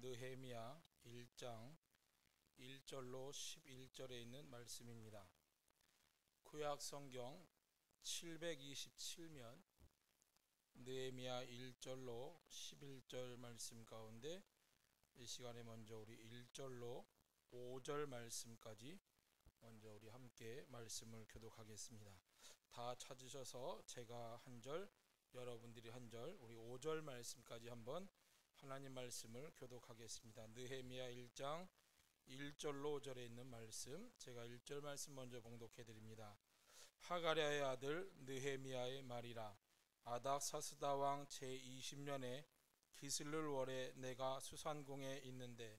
느헤미야 1장 1절로 11절에 있는 말씀입니다. 구약 성경 727면 느헤미야 1절로 11절 말씀 가운데 이 시간에 먼저 우리 1절로 5절 말씀까지 먼저 우리 함께 말씀을 교독하겠습니다. 다 찾으셔서 제가 한 절, 여러분들이 한 절, 우리 5절 말씀까지 한번 하나님 말씀을 교독하겠습니다. 느헤미야 1장 1절로 5절에 있는 말씀, 제가 1절 말씀 먼저 봉독해 드립니다. 하가랴의 아들 느헤미야의 말이라. 아닥사스다 왕 제20년에 기슬룰 월에 내가 수산궁에 있는데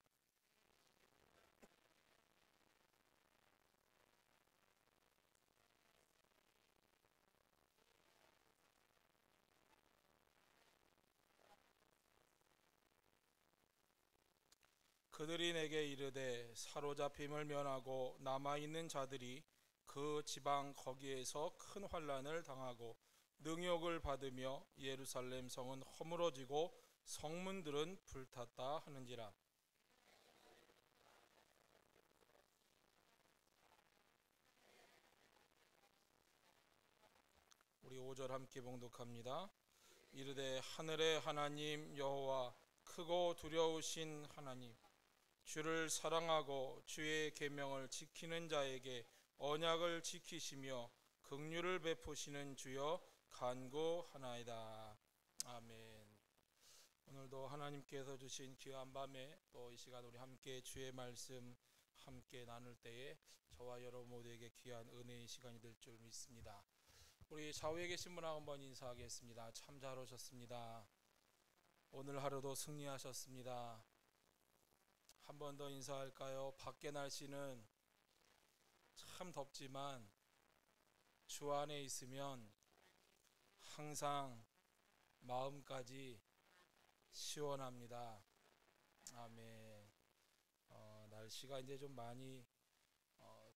그들이 내게 이르되 사로잡힘을 면하고 남아있는 자들이 그 지방 거기에서 큰 환난을 당하고 능욕을 받으며 예루살렘 성은 허물어지고 성문들은 불탔다 하는지라. 우리 5절 함께 봉독합니다. 이르되 하늘의 하나님 여호와 크고 두려우신 하나님, 주를 사랑하고 주의 계명을 지키는 자에게 언약을 지키시며 긍휼을 베푸시는 주여 간구하나이다. 아멘. 오늘도 하나님께서 주신 귀한 밤에 또 이 시간 우리 함께 주의 말씀 함께 나눌 때에 저와 여러분 모두에게 귀한 은혜의 시간이 될 줄 믿습니다. 우리 좌우에 계신 분 한번 인사하겠습니다. 참 잘 오셨습니다. 오늘 하루도 승리하셨습니다. 한 번 더 인사할까요? 밖에 날씨는 참 덥지만 주 안에 있으면 항상 마음까지 시원합니다. 아멘. 날씨가 이제 좀 많이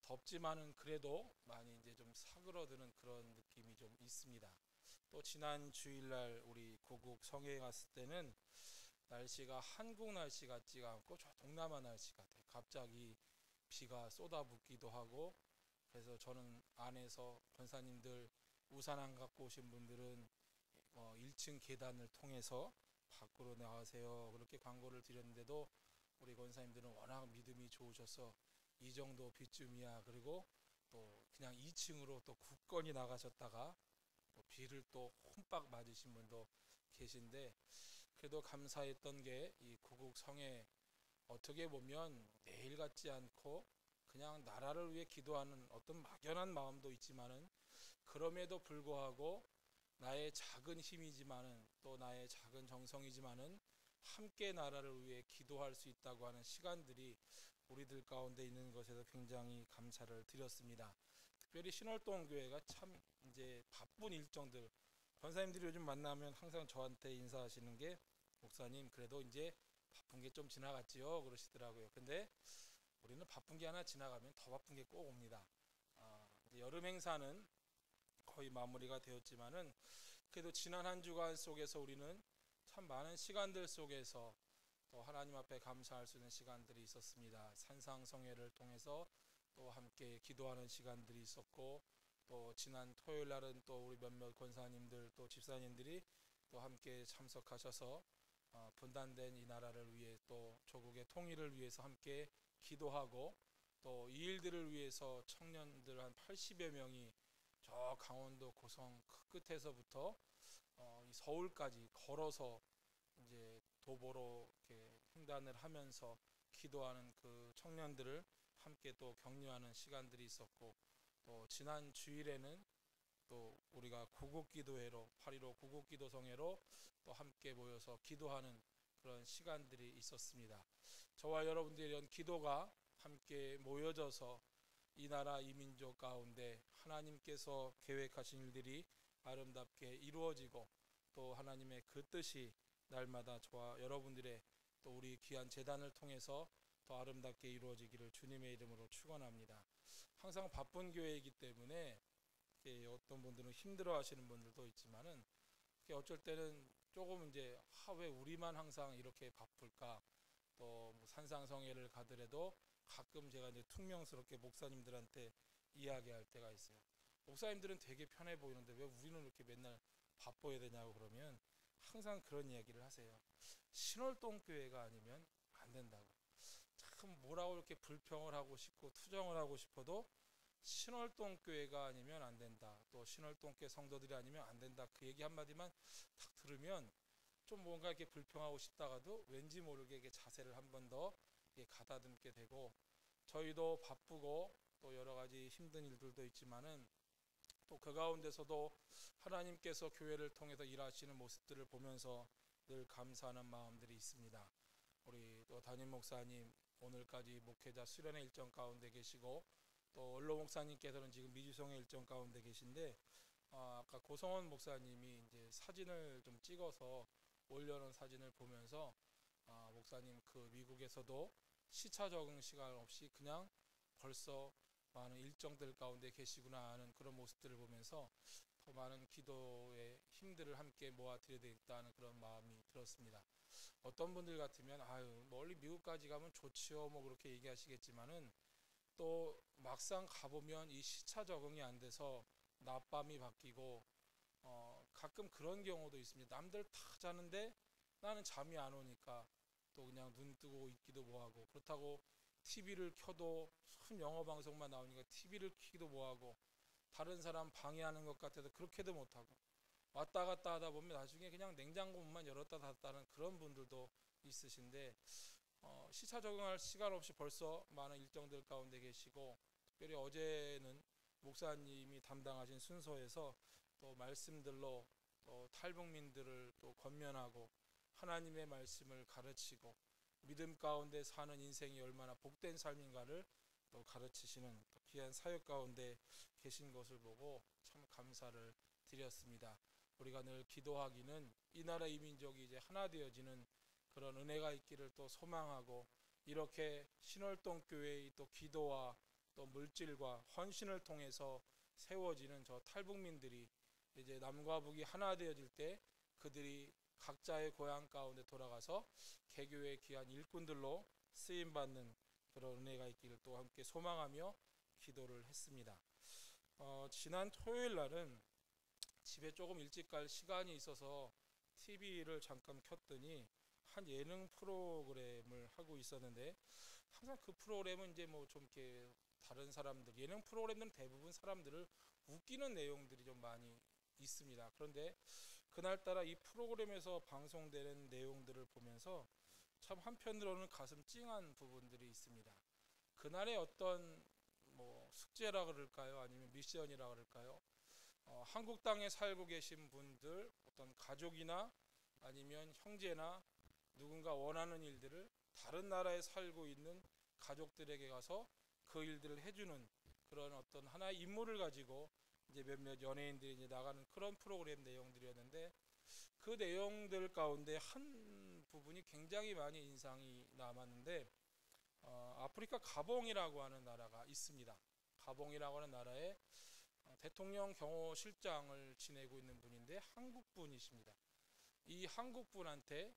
덥지만은 그래도 많이 이제 좀 사그러드는 그런 느낌이 좀 있습니다. 또 지난 주일날 우리 고국 성회에 갔을 때는 날씨가 한국 날씨 같지가 않고 저 동남아 날씨 같아요. 갑자기 비가 쏟아붓기도 하고, 그래서 저는 안에서 권사님들 우산 안 갖고 오신 분들은 1층 계단을 통해서 밖으로 나가세요 그렇게 광고를 드렸는데도 우리 권사님들은 워낙 믿음이 좋으셔서 이 정도 비쯤이야, 그리고 또 그냥 2층으로 또 굳건히 나가셨다가 또 비를 또 홈박 맞으신 분도 계신데, 그래도 감사했던 게 이 구국 성에 어떻게 보면 내일 같지 않고 그냥 나라를 위해 기도하는 어떤 막연한 마음도 있지만은, 그럼에도 불구하고 나의 작은 힘이지만은 또 나의 작은 정성이지만은 함께 나라를 위해 기도할 수 있다고 하는 시간들이 우리들 가운데 있는 것에서 굉장히 감사를 드렸습니다. 특별히 신월동 교회가 참 이제 바쁜 일정들, 권사님들이 요즘 만나면 항상 저한테 인사하시는 게 목사님 그래도 이제 바쁜 게 좀 지나갔지요 그러시더라고요. 근데 우리는 바쁜 게 하나 지나가면 더 바쁜 게 꼭 옵니다. 이제 여름 행사는 거의 마무리가 되었지만은 그래도 지난 한 주간 속에서 우리는 참 많은 시간들 속에서 또 하나님 앞에 감사할 수 있는 시간들이 있었습니다. 산상성회를 통해서 또 함께 기도하는 시간들이 있었고, 또 지난 토요일 날은 또 우리 몇몇 권사님들 또 집사님들이 또 함께 참석하셔서 분단된 이 나라를 위해 또 조국의 통일을 위해서 함께 기도하고, 또 이 일들을 위해서 청년들 한 80여 명이 저 강원도 고성 그 끝에서부터 이 서울까지 걸어서 이제 도보로 이렇게 횡단을 하면서 기도하는 그 청년들을 함께 또 격려하는 시간들이 있었고, 또 지난 주일에는 또 우리가 구국기도회로 8.15 구국기도성회로 또 함께 모여서 기도하는 그런 시간들이 있었습니다. 저와 여러분들의 이런 기도가 함께 모여져서 이 나라 이 민족 가운데 하나님께서 계획하신 일들이 아름답게 이루어지고, 또 하나님의 그 뜻이 날마다 저와 여러분들의 또 우리 귀한 재단을 통해서 더 아름답게 이루어지기를 주님의 이름으로 축원합니다. 항상 바쁜 교회이기 때문에 어떤 분들은 힘들어 하시는 분들도 있지만은, 어쩔 때는 조금 이제 왜 우리만 항상 이렇게 바쁠까, 또뭐 산상성회를 가더라도 가끔 제가 이제 퉁명스럽게 목사님들한테 이야기할 때가 있어요. 목사님들은 되게 편해 보이는데 왜 우리는 이렇게 맨날 바빠야 되냐고. 그러면 항상 그런 이야기를 하세요. 신월동교회가 아니면 안 된다고. 참 뭐라고 이렇게 불평을 하고 싶고 투정을 하고 싶어도 신월동교회가 아니면 안 된다. 또 신월동교회 성도들이 아니면 안 된다. 그 얘기 한마디만 딱 들으면 좀 뭔가 이렇게 불평하고 싶다가도 왠지 모르게 이렇게 자세를 한 번 더 가다듬게 되고, 저희도 바쁘고 또 여러 가지 힘든 일들도 있지만은 또 그 가운데서도 하나님께서 교회를 통해서 일하시는 모습들을 보면서 늘 감사하는 마음들이 있습니다. 우리 또 담임 목사님 오늘까지 목회자 수련의 일정 가운데 계시고, 또 원로 목사님께서는 지금 미주성의 일정 가운데 계신데, 아까 고성원 목사님이 이제 사진을 좀 찍어서 올려놓은 사진을 보면서 목사님 그 미국에서도 시차 적응 시간 없이 그냥 벌써 많은 일정들 가운데 계시구나 하는 그런 모습들을 보면서 더 많은 기도의 힘들을 함께 모아드려야 되겠다는 그런 마음이 들었습니다. 어떤 분들 같으면 아유 멀리 미국까지 가면 좋지요 뭐 그렇게 얘기하시겠지만은, 또 막상 가보면 이 시차 적응이 안 돼서 낮밤이 바뀌고 가끔 그런 경우도 있습니다. 남들 다 자는데 나는 잠이 안 오니까 또 그냥 눈 뜨고 있기도 뭐하고, 그렇다고 TV를 켜도 순 영어 방송만 나오니까 TV를 켜기도 뭐하고, 다른 사람 방해하는 것 같아도 그렇게도 못하고, 왔다 갔다 하다 보면 나중에 그냥 냉장고 문만 열었다 닫았다는 그런 분들도 있으신데, 시차 적응할 시간 없이 벌써 많은 일정들 가운데 계시고, 특별히 어제는 목사님이 담당하신 순서에서 또 말씀들로 또 탈북민들을 또 권면하고 하나님의 말씀을 가르치고 믿음 가운데 사는 인생이 얼마나 복된 삶인가를 또 가르치시는 또 귀한 사역 가운데 계신 것을 보고 참 감사를 드렸습니다. 우리가 늘 기도하기는 이 나라 이 민족이 이제 하나 되어지는 그런 은혜가 있기를 또 소망하고, 이렇게 신월동 교회의 또 기도와 또 물질과 헌신을 통해서 세워지는 저 탈북민들이 이제 남과 북이 하나 되어질 때 그들이 각자의 고향 가운데 돌아가서 개교의 귀한 일꾼들로 쓰임받는 그런 은혜가 있기를 또 함께 소망하며 기도를 했습니다. 지난 토요일 날은 집에 조금 일찍 갈 시간이 있어서 TV를 잠깐 켰더니 한 예능 프로그램을 하고 있었는데, 항상 그 프로그램은 이제 뭐 좀 이렇게 다른 사람들, 예능 프로그램들은 대부분 사람들을 웃기는 내용들이 좀 많이 있습니다. 그런데 그날따라 이 프로그램에서 방송되는 내용들을 보면서 참 한편으로는 가슴 찡한 부분들이 있습니다. 그날의 어떤 뭐 숙제라 그럴까요? 아니면 미션이라 그럴까요? 한국 땅에 살고 계신 분들, 어떤 가족이나 아니면 형제나 누군가 원하는 일들을 다른 나라에 살고 있는 가족들에게 가서 그 일들을 해주는 그런 어떤 하나의 임무를 가지고 이제 몇몇 연예인들이 이제 나가는 그런 프로그램 내용들이었는데, 그 내용들 가운데 한 부분이 굉장히 많이 인상이 남았는데, 아프리카 가봉이라고 하는 나라가 있습니다. 가봉이라고 하는 나라에 대통령 경호실장을 지내고 있는 분인데 한국 분이십니다. 이 한국 분한테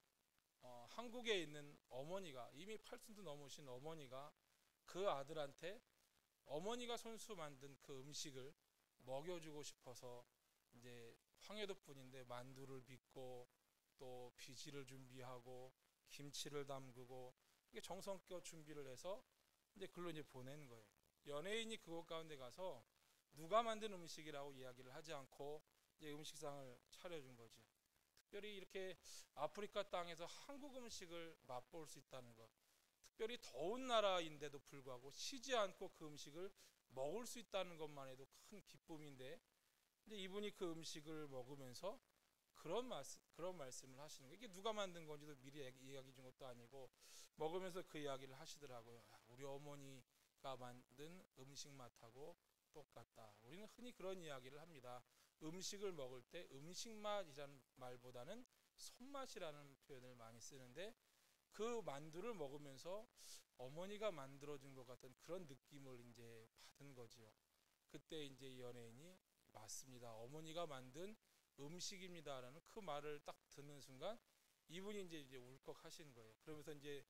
한국에 있는 어머니가, 이미 80도 넘으신 어머니가 그 아들한테 어머니가 손수 만든 그 음식을 먹여주고 싶어서 이제 황해도분인데 만두를 빚고 또 비지를 준비하고 김치를 담그고 이게 정성껏 준비를 해서 이제 글로 이제 보내는 거예요. 연예인이 그곳 가운데 가서 누가 만든 음식이라고 이야기를 하지 않고 이제 음식상을 차려준 거죠. 특별히 이렇게 아프리카 땅에서 한국 음식을 맛볼 수 있다는 것, 특별히 더운 나라인데도 불구하고 쉬지 않고 그 음식을 먹을 수 있다는 것만 해도 큰 기쁨인데, 이제 이분이 그 음식을 먹으면서 그런 말씀을 하시는 거예요. 이게 누가 만든 건지도 미리 이야기 준 것도 아니고 먹으면서 그 이야기를 하시더라고요. 우리 어머니가 만든 음식 맛하고 똑같다. 우리는 흔히 그런 이야기를 합니다. 음식을 먹을 때 음식 맛이라는 말보다는 손맛이라는 표현을 많이 쓰는데, 그 만두를 먹으면서 어머니가 만들어준 것 같은 그런 느낌을 이제 받은 거지요. 그때 이제 이 연예인이 맞습니다, 어머니가 만든 음식입니다라는 그 말을 딱 듣는 순간 이분이 이제 울컥하신 거예요. 그러면서 이제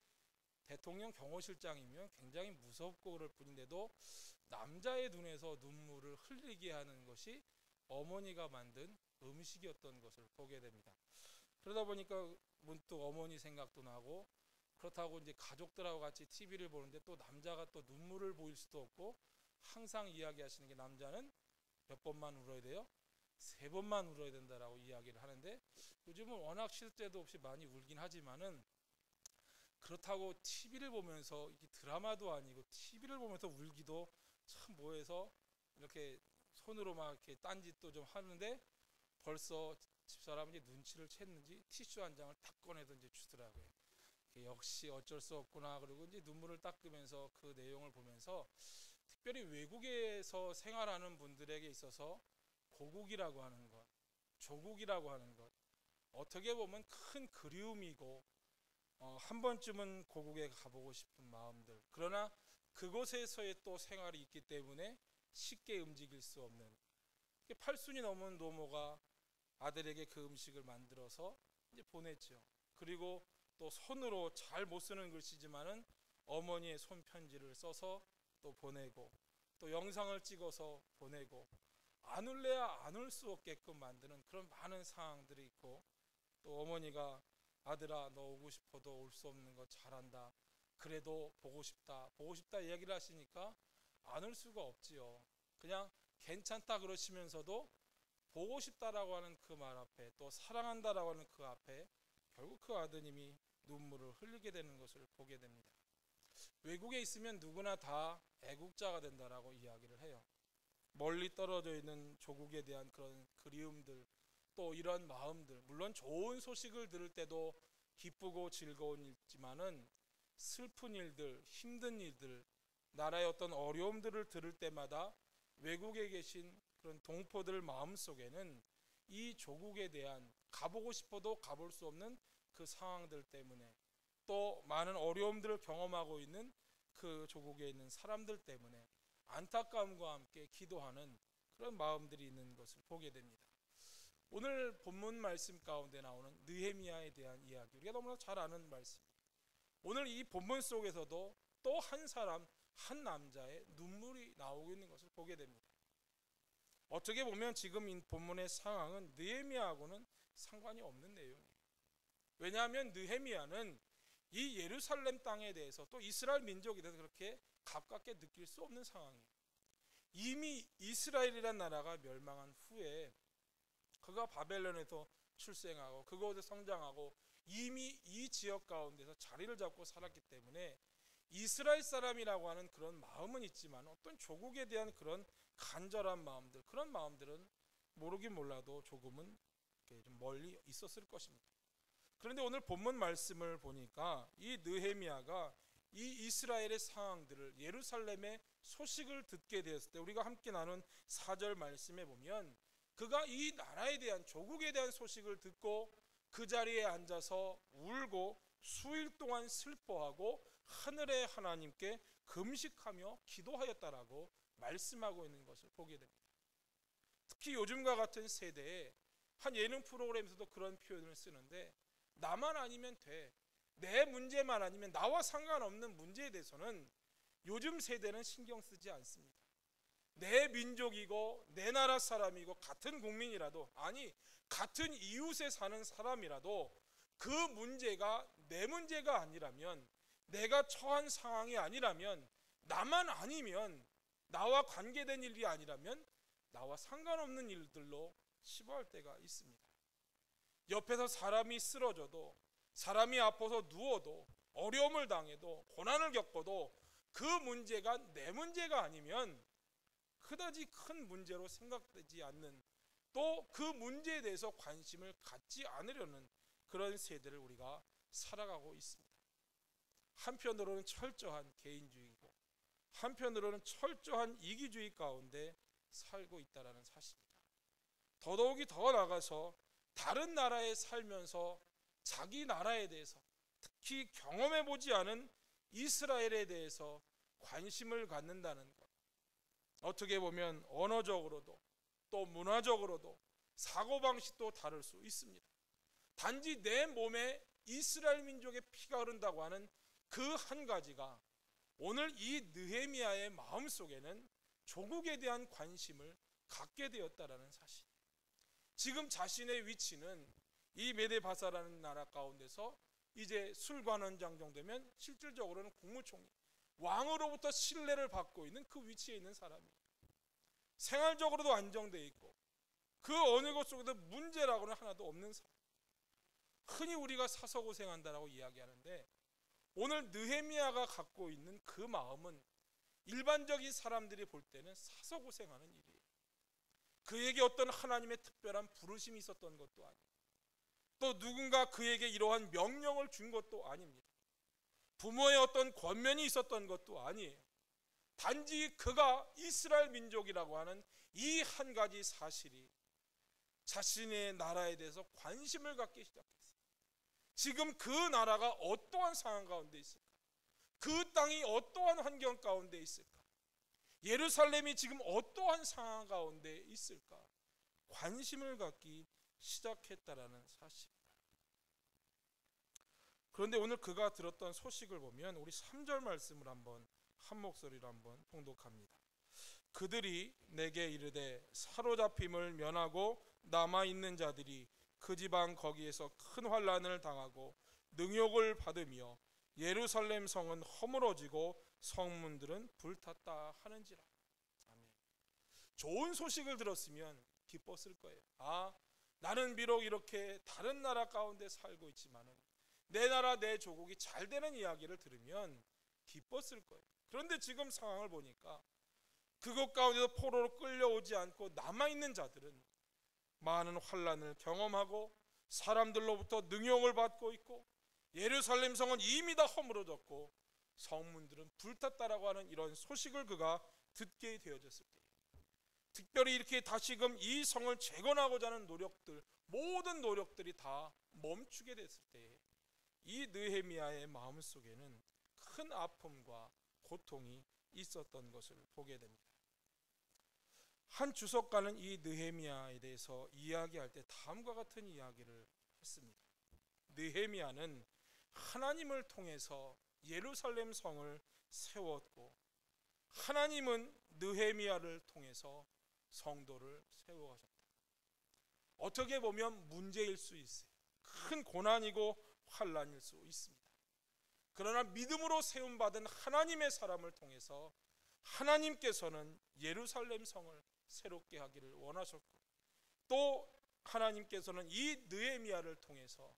대통령 경호실장이면 굉장히 무섭고 그럴 뿐인데도 남자의 눈에서 눈물을 흘리게 하는 것이 어머니가 만든 음식이었던 것을 보게 됩니다. 그러다 보니까 문득 어머니 생각도 나고, 그렇다고 이제 가족들하고 같이 TV를 보는데 또 남자가 또 눈물을 보일 수도 없고, 항상 이야기하시는 게 남자는 몇 번만 울어야 돼요? 3번만 울어야 된다라고 이야기를 하는데, 요즘은 워낙 쉴 때도 없이 많이 울긴 하지만은, 그렇다고 TV를 보면서, 이게 드라마도 아니고 TV를 보면서 울기도 참 뭐해서 이렇게 손으로 막 이렇게 딴짓도 좀 하는데, 벌써 집사람이 눈치를 챘는지 티슈 한 장을 딱 꺼내서 이제 주더라고요. 역시 어쩔 수 없구나. 그리고 이제 눈물을 닦으면서 그 내용을 보면서, 특별히 외국에서 생활하는 분들에게 있어서 고국이라고 하는 것, 조국이라고 하는 것, 어떻게 보면 큰 그리움이고, 한 번쯤은 고국에 가보고 싶은 마음들, 그러나 그곳에서의 또 생활이 있기 때문에 쉽게 움직일 수 없는, 팔순이 넘은 노모가 아들에게 그 음식을 만들어서 이제 보냈죠. 그리고 또 손으로 잘 못 쓰는 글씨지만은 어머니의 손편지를 써서 또 보내고, 또 영상을 찍어서 보내고, 안 울래야 안 울 수 없게끔 만드는 그런 많은 상황들이 있고, 또 어머니가 아들아 너 오고 싶어도 올 수 없는 거 잘한다, 그래도 보고 싶다 보고 싶다 이야기를 하시니까 안 올 수가 없지요. 그냥 괜찮다 그러시면서도 보고 싶다라고 하는 그 말 앞에, 또 사랑한다라고 하는 그 앞에 결국 그 아드님이 눈물을 흘리게 되는 것을 보게 됩니다. 외국에 있으면 누구나 다 애국자가 된다라고 이야기를 해요. 멀리 떨어져 있는 조국에 대한 그런 그리움들, 또 이런 마음들, 물론 좋은 소식을 들을 때도 기쁘고 즐거운 일이지만은 슬픈 일들, 힘든 일들, 나라의 어떤 어려움들을 들을 때마다 외국에 계신 그런 동포들 마음속에는 이 조국에 대한, 가보고 싶어도 가볼 수 없는 그 상황들 때문에, 또 많은 어려움들을 경험하고 있는 그 조국에 있는 사람들 때문에 안타까움과 함께 기도하는 그런 마음들이 있는 것을 보게 됩니다. 오늘 본문 말씀 가운데 나오는 느헤미야에 대한 이야기, 우리가 너무나 잘 아는 말씀입니다. 오늘 이 본문 속에서도 또 한 사람, 한 남자의 눈물이 나오고 있는 것을 보게 됩니다. 어떻게 보면 지금 이 본문의 상황은 느헤미야하고는 상관이 없는 내용이에요. 왜냐하면 느헤미야는 이 예루살렘 땅에 대해서, 또 이스라엘 민족에 대해서 그렇게 가깝게 느낄 수 없는 상황이에요. 이미 이스라엘이라는 나라가 멸망한 후에 그가 바벨론에서 출생하고 그곳에 성장하고 이미 이 지역 가운데서 자리를 잡고 살았기 때문에 이스라엘 사람이라고 하는 그런 마음은 있지만, 어떤 조국에 대한 그런 간절한 마음들, 그런 마음들은 모르긴 몰라도 조금은 좀 멀리 있었을 것입니다. 그런데 오늘 본문 말씀을 보니까 이 느헤미야가 이 이스라엘의 상황들을, 예루살렘의 소식을 듣게 되었을 때, 우리가 함께 나눈 4절 말씀에 보면 그가 이 나라에 대한, 조국에 대한 소식을 듣고 그 자리에 앉아서 울고 수일 동안 슬퍼하고 하늘의 하나님께 금식하며 기도하였다라고 말씀하고 있는 것을 보게 됩니다. 특히 요즘과 같은 세대에 한 예능 프로그램에서도 그런 표현을 쓰는데, 나만 아니면 돼, 내 문제만 아니면, 나와 상관없는 문제에 대해서는 요즘 세대는 신경 쓰지 않습니다. 내 민족이고 내 나라 사람이고 같은 국민이라도, 아니 같은 이웃에 사는 사람이라도 그 문제가 내 문제가 아니라면, 내가 처한 상황이 아니라면, 나만 아니면, 나와 관계된 일이 아니라면 나와 상관없는 일들로 치부할 때가 있습니다. 옆에서 사람이 쓰러져도, 사람이 아파서 누워도, 어려움을 당해도, 고난을 겪어도 그 문제가 내 문제가 아니면 그다지 큰 문제로 생각되지 않는, 또 그 문제에 대해서 관심을 갖지 않으려는 그런 세대를 우리가 살아가고 있습니다. 한편으로는 철저한 개인주의고 한편으로는 철저한 이기주의 가운데 살고 있다는 사실입니다. 더더욱이 더 나아가서 다른 나라에 살면서 자기 나라에 대해서, 특히 경험해보지 않은 이스라엘에 대해서 관심을 갖는다는 것, 어떻게 보면 언어적으로도 또 문화적으로도 사고방식도 다를 수 있습니다. 단지 내 몸에 이스라엘 민족의 피가 흐른다고 하는 그 한 가지가 오늘 이 느헤미야의 마음속에는 조국에 대한 관심을 갖게 되었다라는 사실. 지금 자신의 위치는 이 메데바사라는 나라 가운데서 이제 술관원장 정도면 실질적으로는 국무총리, 왕으로부터 신뢰를 받고 있는 그 위치에 있는 사람이에요. 생활적으로도 안정되어 있고 그 어느 것 속에도 문제라고는 하나도 없는 사람. 흔히 우리가 사서고생한다라고 이야기하는데 오늘 느헤미야가 갖고 있는 그 마음은 일반적인 사람들이 볼 때는 사서고생하는 일이에요. 그에게 어떤 하나님의 특별한 부르심이 있었던 것도 아니고 또 누군가 그에게 이러한 명령을 준 것도 아닙니다. 부모의 어떤 권면이 있었던 것도 아니에요. 단지 그가 이스라엘 민족이라고 하는 이 한 가지 사실이 자신의 나라에 대해서 관심을 갖기 시작했어요. 지금 그 나라가 어떠한 상황 가운데 있을까? 그 땅이 어떠한 환경 가운데 있을까? 예루살렘이 지금 어떠한 상황 가운데 있을까? 관심을 갖기 시작했다라는 사실입니다. 그런데 오늘 그가 들었던 소식을 보면 우리 3절 말씀을 한번 한 목소리로 한번 봉독합니다. 그들이 내게 이르되 사로잡힘을 면하고 남아있는 자들이 그 지방 거기에서 큰 환난을 당하고 능욕을 받으며 예루살렘 성은 허물어지고 성문들은 불탔다 하는지라. 아멘. 좋은 소식을 들었으면 기뻤을 거예요. 나는 비록 이렇게 다른 나라 가운데 살고 있지만은 내 나라 내 조국이 잘 되는 이야기를 들으면 기뻤을 거예요. 그런데 지금 상황을 보니까 그곳 가운데서 포로로 끌려오지 않고 남아있는 자들은 많은 환난을 경험하고 사람들로부터 능욕을 받고 있고 예루살렘 성은 이미 다 허물어졌고 성문들은 불탔다라고 하는 이런 소식을 그가 듣게 되어졌을 때, 특별히 이렇게 다시금 이 성을 재건하고자 하는 노력들, 모든 노력들이 다 멈추게 됐을 때 이 느헤미야의 마음속에는 큰 아픔과 고통이 있었던 것을 보게 됩니다. 한 주석가는 이 느헤미야에 대해서 이야기할 때 다음과 같은 이야기를 했습니다. 느헤미야는 하나님을 통해서 예루살렘 성을 세웠고 하나님은 느헤미야를 통해서 성도를 세워가셨다. 어떻게 보면 문제일 수 있어요. 큰 고난이고 환난일 수 있습니다. 그러나 믿음으로 세움받은 하나님의 사람을 통해서 하나님께서는 예루살렘 성을 새롭게 하기를 원하셨고 또 하나님께서는 이 느헤미야를 통해서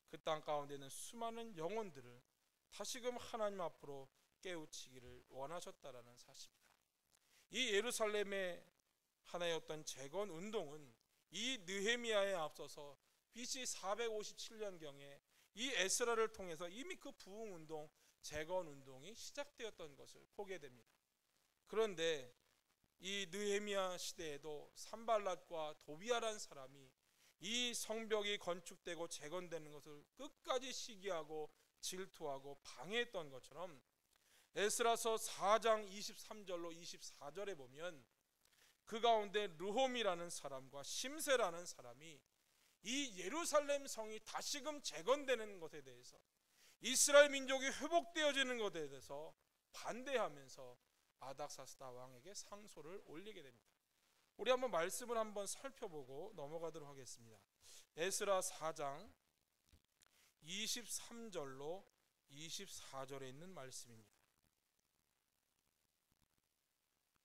그 땅 가운데 있는 수많은 영혼들을 다시금 하나님 앞으로 깨우치기를 원하셨다라는 사실입니다. 이 예루살렘의 하나의 어떤 재건 운동은 이 느헤미야에 앞서서 BC 457년경에 이 에스라를 통해서 이미 그 부흥 운동, 재건 운동이 시작되었던 것을 보게 됩니다. 그런데 이 느헤미야 시대에도 산발랏과 도비아라는 사람이 이 성벽이 건축되고 재건되는 것을 끝까지 시기하고 질투하고 방해했던 것처럼 에스라서 4장 23절로 24절에 보면 그 가운데 르홈이라는 사람과 심세라는 사람이 이 예루살렘 성이 다시금 재건되는 것에 대해서 이스라엘 민족이 회복되어지는 것에 대해서 반대하면서 아닥사스다 왕에게 상소를 올리게 됩니다. 우리 한번 말씀을 한번 살펴보고 넘어가도록 하겠습니다. 에스라 4장 23절로 24절에 있는 말씀입니다.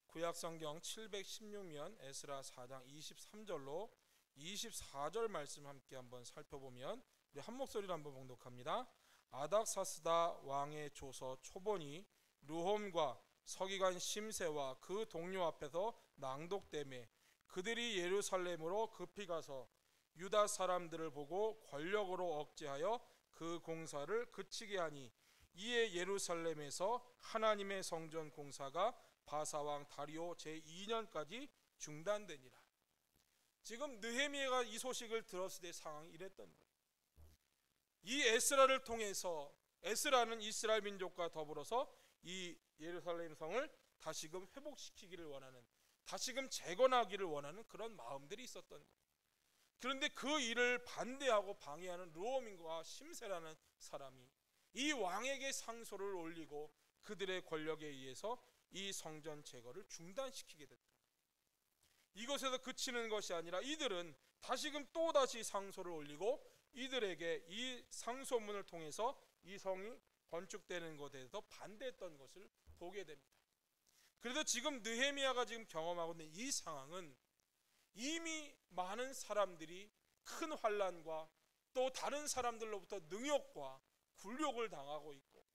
구약성경 716면 에스라 4장 23절로 24절 말씀 함께 한번 살펴보면 우리 한 목소리로 한번 봉독합니다. 아닥사스다 왕의 조서 초본이 르홈과 서기관 심세와 그 동료 앞에서 낭독되매 그들이 예루살렘으로 급히 가서 유다 사람들을 보고 권력으로 억제하여 그 공사를 그치게 하니 이에 예루살렘에서 하나님의 성전 공사가 바사왕 다리오 제2년까지 중단되니라. 지금 느헤미야가 이 소식을 들었을 때 상황이 이랬던 거예요. 이 에스라를 통해서 에스라는 이스라엘 민족과 더불어서 이 예루살렘 성을 다시금 회복시키기를 원하는, 다시금 재건하기를 원하는 그런 마음들이 있었던 거예요. 그런데 그 일을 반대하고 방해하는 르홈과 심세라는 사람이 이 왕에게 상소를 올리고 그들의 권력에 의해서 이 성전 제거를 중단시키게 됐다. 이것에서 그치는 것이 아니라 이들은 다시금 또다시 상소를 올리고 이들에게 이 상소문을 통해서 이 성이 건축되는 것에 대해서 반대했던 것을 보게 됩니다. 그래서 지금 느헤미야가 지금 경험하고 있는 이 상황은 이미 많은 사람들이 큰 환난과 또 다른 사람들로부터 능욕과 굴욕을 당하고 있고,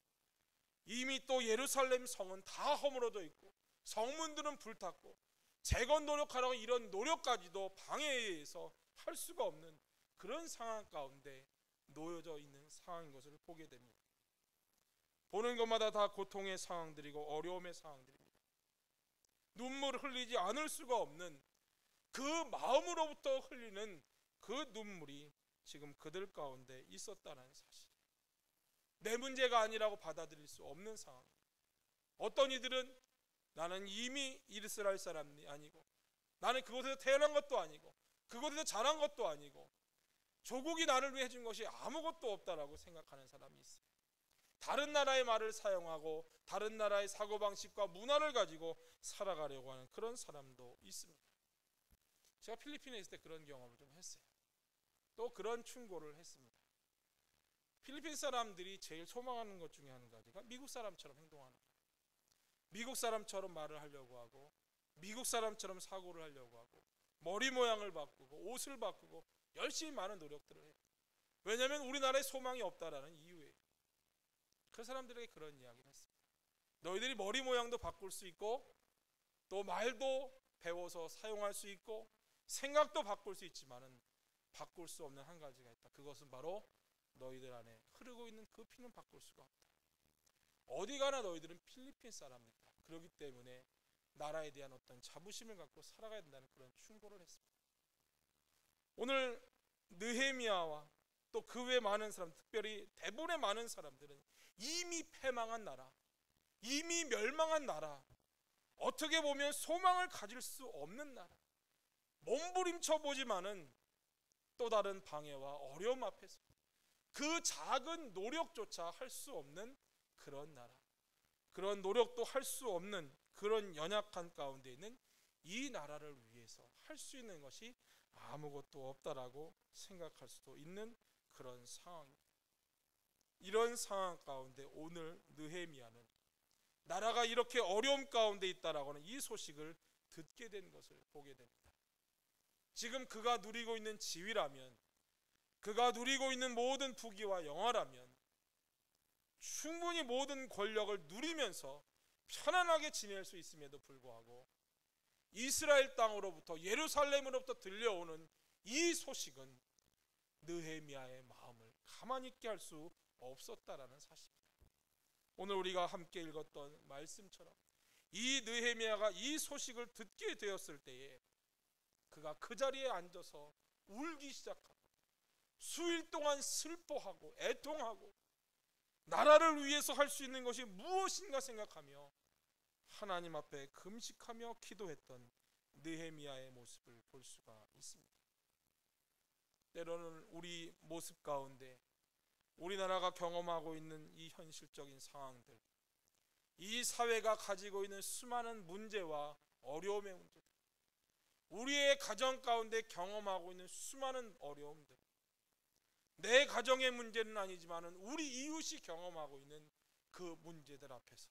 이미 또 예루살렘 성은 다 허물어져 있고 성문들은 불탔고 재건 노력하라고 이런 노력까지도 방해에 의해서 할 수가 없는 그런 상황 가운데 놓여져 있는 상황인 것을 보게 됩니다. 보는 것마다 다 고통의 상황들이고 어려움의 상황들입니다. 눈물을 흘리지 않을 수가 없는 그 마음으로부터 흘리는 그 눈물이 지금 그들 가운데 있었다는 사실, 내 문제가 아니라고 받아들일 수 없는 상황. 어떤 이들은 나는 이미 이스라엘 사람이 아니고, 나는 그곳에서 태어난 것도 아니고, 그곳에서 자란 것도 아니고, 조국이 나를 위해 해준 것이 아무것도 없다라고 생각하는 사람이 있어요. 다른 나라의 말을 사용하고 다른 나라의 사고방식과 문화를 가지고 살아가려고 하는 그런 사람도 있습니다. 제가 필리핀에 있을 때 그런 경험을 좀 했어요. 또 그런 충고를 했습니다. 필리핀 사람들이 제일 소망하는 것 중에 한 가지가 미국 사람처럼 행동하는 거예요. 미국 사람처럼 말을 하려고 하고, 미국 사람처럼 사고를 하려고 하고, 머리 모양을 바꾸고 옷을 바꾸고 열심히 많은 노력들을 해요. 왜냐하면 우리나라에 소망이 없다라는 이유예요. 그 사람들에게 그런 이야기를 했습니다. 너희들이 머리 모양도 바꿀 수 있고 또 말도 배워서 사용할 수 있고 생각도 바꿀 수 있지만은 바꿀 수 없는 한 가지가 있다. 그것은 바로 너희들 안에 흐르고 있는 그 피는 바꿀 수가 없다. 어디 가나 너희들은 필리핀 사람이다. 그렇기 때문에 나라에 대한 어떤 자부심을 갖고 살아가야 된다는 그런 충고를 했습니다. 오늘 느헤미야와 또 그 외 많은 사람, 특별히 대부분의 많은 사람들은 이미 패망한 나라, 이미 멸망한 나라, 어떻게 보면 소망을 가질 수 없는 나라, 몸부림쳐 보지만은 또 다른 방해와 어려움 앞에서 그 작은 노력조차 할 수 없는 그런 나라, 그런 노력도 할 수 없는 그런 연약한 가운데 있는 이 나라를 위해서 할 수 있는 것이 아무것도 없다라고 생각할 수도 있는 그런 상황입니다. 이런 상황 가운데 오늘 느헤미야는 나라가 이렇게 어려움 가운데 있다라고 하는 이 소식을 듣게 된 것을 보게 됩니다. 지금 그가 누리고 있는 지위라면, 그가 누리고 있는 모든 부귀와 영화라면 충분히 모든 권력을 누리면서 편안하게 지낼 수 있음에도 불구하고 이스라엘 땅으로부터, 예루살렘으로부터 들려오는 이 소식은 느헤미야의 마음을 가만히 있게 할 수 없었다라는 사실입니다. 오늘 우리가 함께 읽었던 말씀처럼 이 느헤미야가 이 소식을 듣게 되었을 때에 그가 그 자리에 앉아서 울기 시작하고 수일 동안 슬퍼하고 애통하고 나라를 위해서 할 수 있는 것이 무엇인가 생각하며 하나님 앞에 금식하며 기도했던 느헤미야의 모습을 볼 수가 있습니다. 때로는 우리 모습 가운데 우리나라가 경험하고 있는 이 현실적인 상황들, 이 사회가 가지고 있는 수많은 문제와 어려움의 문제들, 우리의 가정 가운데 경험하고 있는 수많은 어려움들, 내 가정의 문제는 아니지만은 우리 이웃이 경험하고 있는 그 문제들 앞에서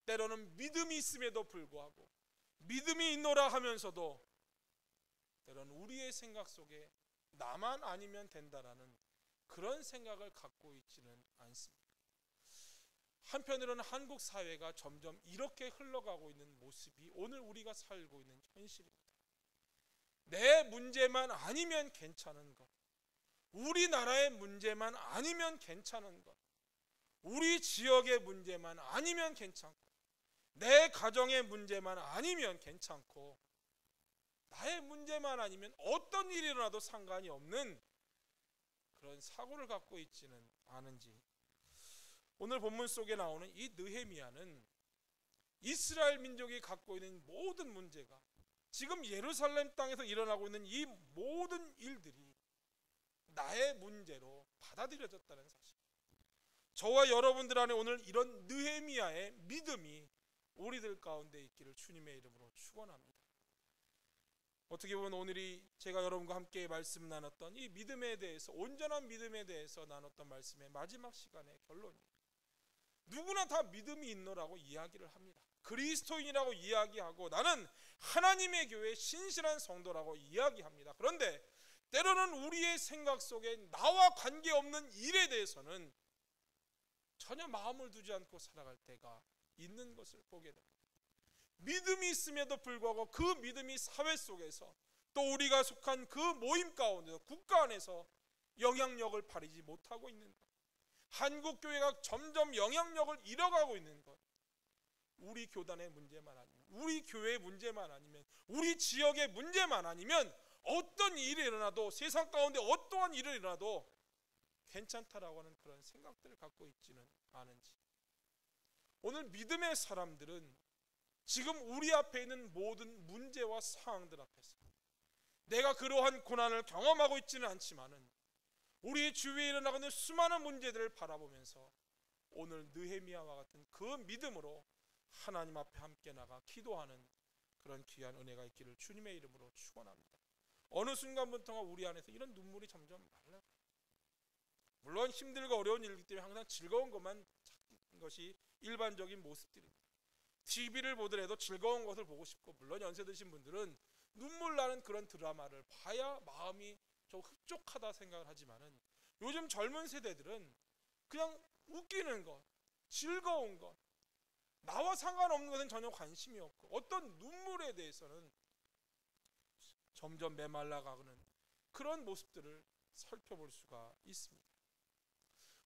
때로는 믿음이 있음에도 불구하고 믿음이 있노라 하면서도 때로는 우리의 생각 속에 나만 아니면 된다라는 그런 생각을 갖고 있지는 않습니다. 한편으로는 한국 사회가 점점 이렇게 흘러가고 있는 모습이 오늘 우리가 살고 있는 현실입니다. 내 문제만 아니면 괜찮은 것, 우리나라의 문제만 아니면 괜찮은 것, 우리 지역의 문제만 아니면 괜찮고 내 가정의 문제만 아니면 괜찮고 나의 문제만 아니면 어떤 일이 일어나도 상관이 없는 그런 사고를 갖고 있지는 않은지, 오늘 본문 속에 나오는 이 느헤미야는 이스라엘 민족이 갖고 있는 모든 문제가 지금 예루살렘 땅에서 일어나고 있는 이 모든 일들이 나의 문제로 받아들여졌다는 사실, 저와 여러분들 안에 오늘 이런 느헤미야의 믿음이 우리들 가운데 있기를 주님의 이름으로 축원합니다. 어떻게 보면 오늘이 제가 여러분과 함께 말씀 나눴던 이 믿음에 대해서, 온전한 믿음에 대해서 나눴던 말씀의 마지막 시간의 결론이에요. 누구나 다 믿음이 있노라고 이야기를 합니다. 그리스도인이라고 이야기하고 나는 하나님의 교회의 신실한 성도라고 이야기합니다. 그런데 때로는 우리의 생각 속에 나와 관계없는 일에 대해서는 전혀 마음을 두지 않고 살아갈 때가 있는 것을 보게 됩니다. 믿음이 있음에도 불구하고 그 믿음이 사회 속에서, 또 우리가 속한 그 모임 가운데서, 국가 안에서 영향력을 발휘지 못하고 있는 것, 한국교회가 점점 영향력을 잃어가고 있는 것, 우리 교단의 문제만 아니면, 우리 교회의 문제만 아니면, 우리 지역의 문제만 아니면 어떤 일이 일어나도, 세상 가운데 어떠한 일이 일어나도 괜찮다라고 하는 그런 생각들을 갖고 있지는 않은지, 오늘 믿음의 사람들은 지금 우리 앞에 있는 모든 문제와 상황들 앞에서 내가 그러한 고난을 경험하고 있지는 않지만은 우리 주위에 일어나고 있는 수많은 문제들을 바라보면서 오늘 느헤미야와 같은 그 믿음으로 하나님 앞에 함께 나가 기도하는 그런 귀한 은혜가 있기를 주님의 이름으로 축원합니다. 어느 순간부터 우리 안에서 이런 눈물이 점점 말라요. 물론 힘들고 어려운 일이기 때문에 항상 즐거운 것만 찾는 것이 일반적인 모습들입니다. TV를 보더라도 즐거운 것을 보고 싶고, 물론 연세 드신 분들은 눈물 나는 그런 드라마를 봐야 마음이 좀 흡족하다 생각을 하지만은, 요즘 젊은 세대들은 그냥 웃기는 것, 즐거운 것, 나와 상관없는 것은 전혀 관심이 없고, 어떤 눈물에 대해서는 점점 메말라가는 그런 모습들을 살펴볼 수가 있습니다.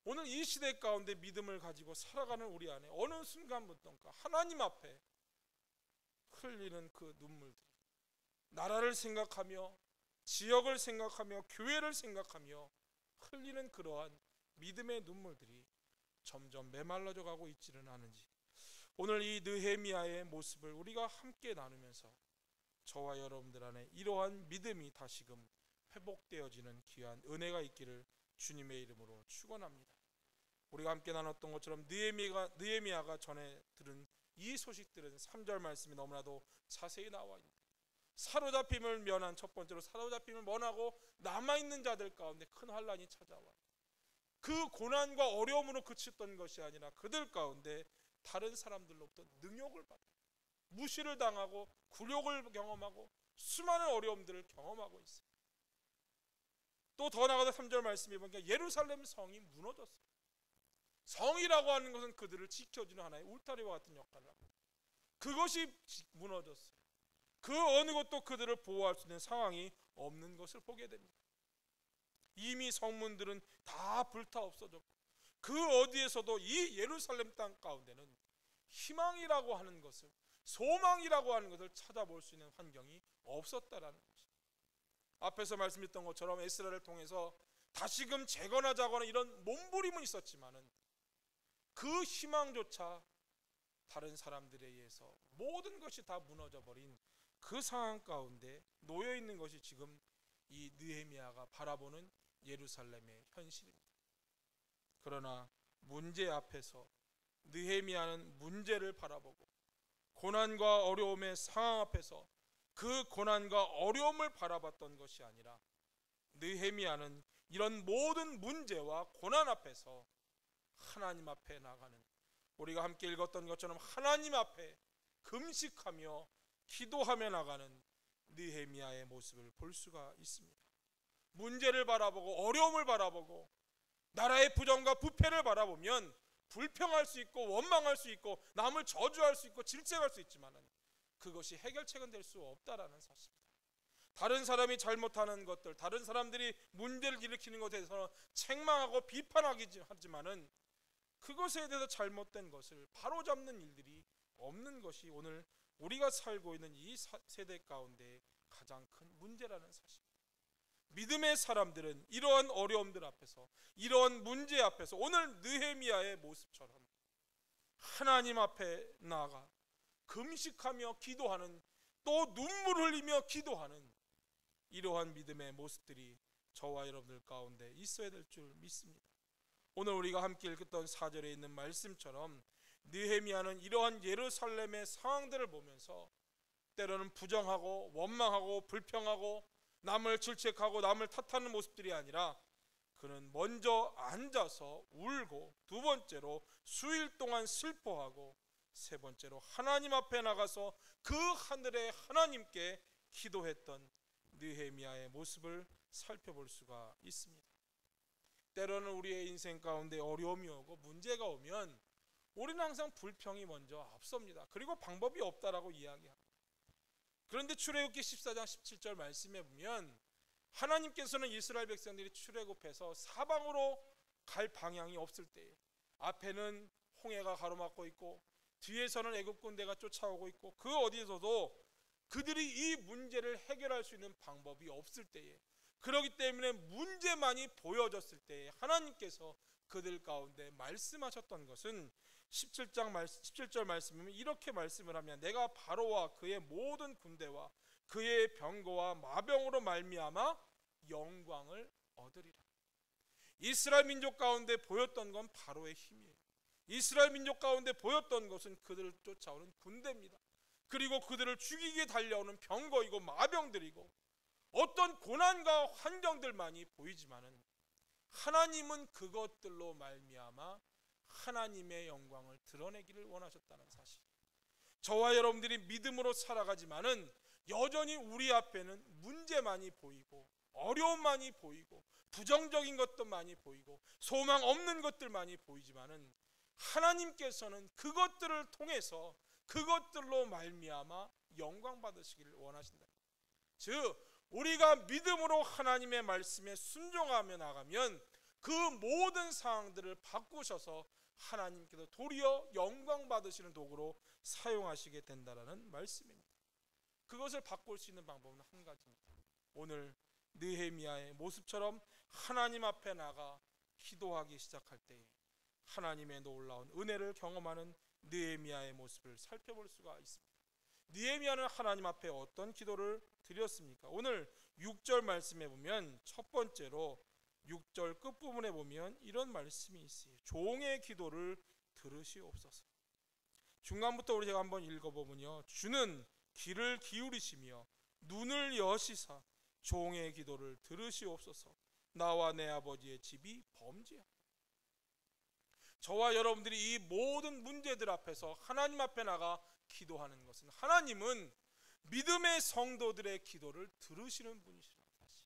오늘 이 시대 가운데 믿음을 가지고 살아가는 우리 안에 어느 순간부터인가 하나님 앞에 흘리는 그 눈물들이, 나라를 생각하며 지역을 생각하며 교회를 생각하며 흘리는 그러한 믿음의 눈물들이 점점 메말라져 가고 있지는 않은지, 오늘 이 느헤미야의 모습을 우리가 함께 나누면서 저와 여러분들 안에 이러한 믿음이 다시금 회복되어지는 귀한 은혜가 있기를 주님의 이름으로 축원합니다. 우리가 함께 나눴던 것처럼 느헤미야가 전에 들은 이 소식들은 3절 말씀이 너무나도 자세히 나와 있습니다. 사로잡힘을 면한, 첫 번째로 사로잡힘을 면하고 남아있는 자들 가운데 큰 환란이 찾아와요. 그 고난과 어려움으로 그쳤던 것이 아니라 그들 가운데 다른 사람들로부터 능욕을 받아요. 무시를 당하고 굴욕을 경험하고 수많은 어려움들을 경험하고 있어요. 또 더 나아가서 3절 말씀에 보니까 예루살렘 성이 무너졌어요. 성이라고 하는 것은 그들을 지켜주는 하나의 울타리와 같은 역할을 합니다. 그것이 무너졌어요. 그 어느 것도 그들을 보호할 수 있는 상황이 없는 것을 보게 됩니다. 이미 성문들은 다 불타 없어졌고, 그 어디에서도 이 예루살렘 땅 가운데는 희망이라고 하는 것을, 소망이라고 하는 것을 찾아볼 수 있는 환경이 없었다라는 것입니다. 앞에서 말씀했던 것처럼 에스라를 통해서 다시금 재건하자거나 이런 몸부림은 있었지만은 그 희망조차 다른 사람들에 의해서 모든 것이 다 무너져 버린 그 상황 가운데 놓여 있는 것이 지금 이 느헤미야가 바라보는 예루살렘의 현실입니다. 그러나 문제 앞에서 느헤미야는 문제를 바라보고 고난과 어려움의 상황 앞에서 그 고난과 어려움을 바라봤던 것이 아니라, 느헤미야는 이런 모든 문제와 고난 앞에서 하나님 앞에 나가는, 우리가 함께 읽었던 것처럼 하나님 앞에 금식하며 기도하며 나가는 느헤미야의 모습을 볼 수가 있습니다. 문제를 바라보고 어려움을 바라보고 나라의 부정과 부패를 바라보면 불평할 수 있고 원망할 수 있고 남을 저주할 수 있고 질책할 수 있지만 그것이 해결책은 될 수 없다라는 사실입니다. 다른 사람이 잘못하는 것들, 다른 사람들이 문제를 일으키는 것에 대해서 책망하고 비판하지만은 그것에 대해서 잘못된 것을 바로잡는 일들이 없는 것이 오늘 우리가 살고 있는 이 세대 가운데 가장 큰 문제라는 사실입니다. 믿음의 사람들은 이러한 어려움들 앞에서, 이러한 문제 앞에서 오늘 느헤미야의 모습처럼 하나님 앞에 나아가 금식하며 기도하는, 또 눈물 흘리며 기도하는 이러한 믿음의 모습들이 저와 여러분들 가운데 있어야 될 줄 믿습니다. 오늘 우리가 함께 읽었던 4절에 있는 말씀처럼 느헤미야는 이러한 예루살렘의 상황들을 보면서 때로는 부정하고 원망하고 불평하고 남을 질책하고 남을 탓하는 모습들이 아니라 그는 먼저 앉아서 울고, 두 번째로 수일 동안 슬퍼하고, 세 번째로 하나님 앞에 나가서 그 하늘의 하나님께 기도했던 느헤미야의 모습을 살펴볼 수가 있습니다. 때로는 우리의 인생 가운데 어려움이 오고 문제가 오면 우리는 항상 불평이 먼저 앞섭니다. 그리고 방법이 없다라고 이야기합니다. 그런데 출애굽기 14장 17절 말씀에 보면 하나님께서는 이스라엘 백성들이 출애굽해서 사방으로 갈 방향이 없을 때에 앞에는 홍해가 가로막고 있고 뒤에서는 애굽 군대가 쫓아오고 있고 그 어디에서도 그들이 이 문제를 해결할 수 있는 방법이 없을 때에, 그렇기 때문에 문제만이 보여졌을 때에 하나님께서 그들 가운데 말씀하셨던 것은 17절 말씀이면 이렇게 말씀을 하면 내가 바로와 그의 모든 군대와 그의 병거와 마병으로 말미암아 영광을 얻으리라. 이스라엘 민족 가운데 보였던 건 바로의 힘이에요. 이스라엘 민족 가운데 보였던 것은 그들을 쫓아오는 군대입니다. 그리고 그들을 죽이게 달려오는 병거이고 마병들이고 어떤 고난과 환경들만이 보이지만은 하나님은 그것들로 말미암아 하나님의 영광을 드러내기를 원하셨다는 사실. 저와 여러분들이 믿음으로 살아가지만은 여전히 우리 앞에는 문제만이 보이고 어려움만이 보이고 부정적인 것들만이 보이고 소망 없는 것들만이 보이지만은 하나님께서는 그것들을 통해서 그것들로 말미암아 영광 받으시기를 원하신다. 즉 우리가 믿음으로 하나님의 말씀에 순종하며 나가면 그 모든 상황들을 바꾸셔서 하나님께서 도리어 영광 받으시는 도구로 사용하시게 된다는 말씀입니다. 그것을 바꿀 수 있는 방법은 한 가지입니다. 오늘 느헤미야의 모습처럼 하나님 앞에 나가 기도하기 시작할 때에 하나님의 놀라운 은혜를 경험하는 느헤미야의 모습을 살펴볼 수가 있습니다. 느헤미야는 하나님 앞에 어떤 기도를 드렸습니까? 오늘 6절 말씀에 보면 첫 번째로 6절 끝부분에 보면 이런 말씀이 있어요. 종의 기도를 들으시옵소서. 중간부터 우리 제가 한번 읽어보면요, 주는 귀를 기울이시며 눈을 여시사 종의 기도를 들으시옵소서. 나와 내 아버지의 집이 범죄하고. 저와 여러분들이 이 모든 문제들 앞에서 하나님 앞에 나가 기도하는 것은 하나님은 믿음의 성도들의 기도를 들으시는 분이시라는 사실.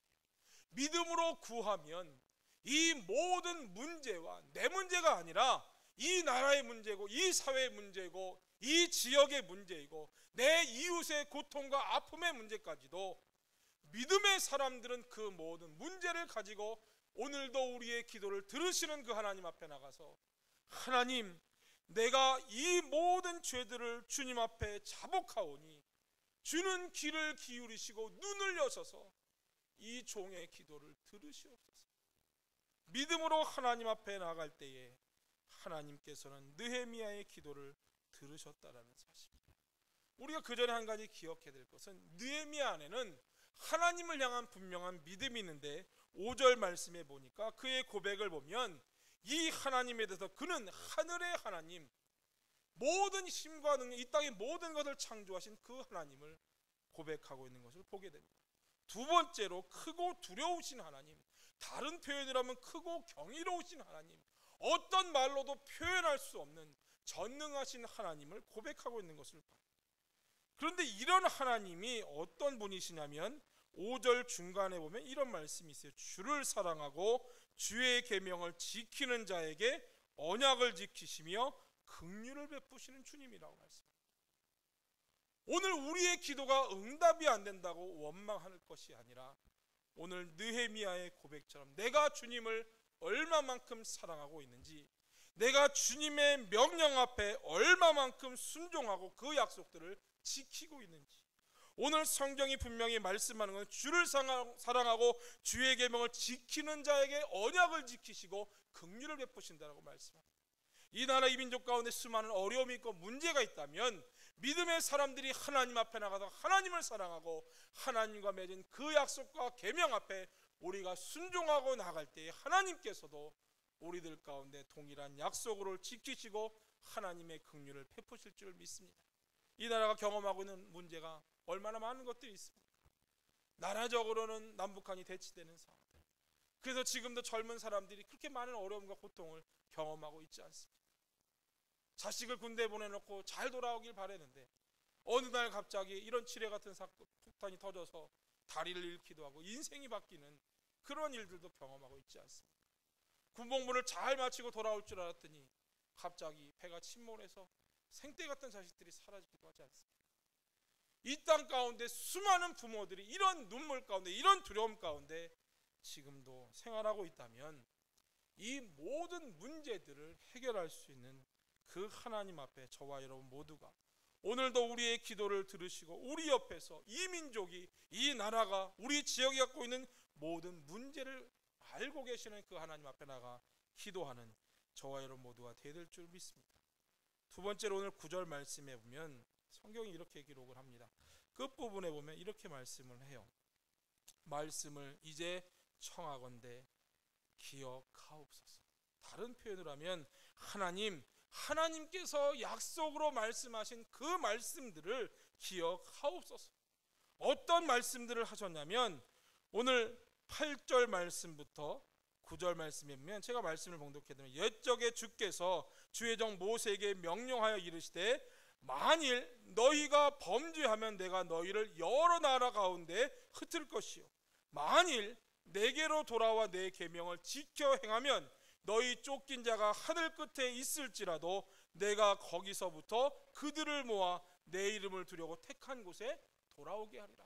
믿음으로 구하면 이 모든 문제와 내 문제가 아니라 이 나라의 문제고 이 사회의 문제고 이 지역의 문제이고 내 이웃의 고통과 아픔의 문제까지도 믿음의 사람들은 그 모든 문제를 가지고 오늘도 우리의 기도를 들으시는 그 하나님 앞에 나가서 하나님, 내가 이 모든 죄들을 주님 앞에 자복하오니 주는 귀를 기울이시고 눈을 여셔서 이 종의 기도를 들으시옵소서. 믿음으로 하나님 앞에 나갈 때에 하나님께서는 느헤미야의 기도를 들으셨다라는 사실입니다. 우리가 그 전에 한 가지 기억해야 될 것은 느헤미야 안에는 하나님을 향한 분명한 믿음이 있는데 5절 말씀에 보니까 그의 고백을 보면 이 하나님에 대해서 그는 하늘의 하나님, 모든 힘과 능력, 이 땅의 모든 것을 창조하신 그 하나님을 고백하고 있는 것을 보게 됩니다. 두 번째로 크고 두려우신 하나님, 다른 표현을 하면 크고 경이로우신 하나님, 어떤 말로도 표현할 수 없는 전능하신 하나님을 고백하고 있는 것을 봐요. 그런데 이런 하나님이 어떤 분이시냐면 5절 중간에 보면 이런 말씀이 있어요. 주를 사랑하고 주의 계명을 지키는 자에게 언약을 지키시며 긍휼을 베푸시는 주님이라고 말씀합니다. 오늘 우리의 기도가 응답이 안 된다고 원망할 것이 아니라 오늘 느헤미야의 고백처럼 내가 주님을 얼마만큼 사랑하고 있는지, 내가 주님의 명령 앞에 얼마만큼 순종하고 그 약속들을 지키고 있는지, 오늘 성경이 분명히 말씀하는 것은 주를 사랑하고 주의 계명을 지키는 자에게 언약을 지키시고 긍휼을 베푸신다라고 말씀합니다. 이 나라 이 민족 가운데 수많은 어려움이 있고 문제가 있다면 믿음의 사람들이 하나님 앞에 나가서 하나님을 사랑하고 하나님과 맺은 그 약속과 계명 앞에 우리가 순종하고 나갈 때에 하나님께서도 우리들 가운데 동일한 약속을 지키시고 하나님의 긍휼을 베푸실 줄 믿습니다. 이 나라가 경험하고 있는 문제가 얼마나 많은 것들이 있습니까? 나라적으로는 남북한이 대치되는 상황들, 그래서 지금도 젊은 사람들이 그렇게 많은 어려움과 고통을 경험하고 있지 않습니까? 자식을 군대에 보내놓고 잘 돌아오길 바라는데 어느 날 갑자기 이런 지뢰 같은 사건, 폭탄이 터져서 다리를 잃기도 하고 인생이 바뀌는 그런 일들도 경험하고 있지 않습니까? 군복무를 잘 마치고 돌아올 줄 알았더니 갑자기 배가 침몰해서 생떼 같은 자식들이 사라지기도 하지 않습니까? 이 땅 가운데 수많은 부모들이 이런 눈물 가운데, 이런 두려움 가운데 지금도 생활하고 있다면 이 모든 문제들을 해결할 수 있는 그 하나님 앞에 저와 여러분 모두가 오늘도 우리의 기도를 들으시고 우리 옆에서 이 민족이, 이 나라가, 우리 지역이 갖고 있는 모든 문제를 알고 계시는 그 하나님 앞에 나가 기도하는 저와 여러분 모두가 되어야 될 줄 믿습니다. 두 번째로 오늘 9절 말씀에 보면 성경이 이렇게 기록을 합니다. 끝부분에 보면 이렇게 말씀을 해요. 말씀을 이제 청하건대 기억하옵소서. 다른 표현으로 하면 하나님께서 약속으로 말씀하신 그 말씀들을 기억하옵소서. 어떤 말씀들을 하셨냐면 오늘 8절 말씀부터 9절 말씀에 보면 제가 말씀을 봉독해드리면 옛적에 주께서 주의 종 모세에게 명령하여 이르시되 만일 너희가 범죄하면 내가 너희를 여러 나라 가운데 흩을 것이요 만일 내게로 돌아와 내 계명을 지켜 행하면 너희 쫓긴 자가 하늘 끝에 있을지라도 내가 거기서부터 그들을 모아 내 이름을 두려고 택한 곳에 돌아오게 하리라.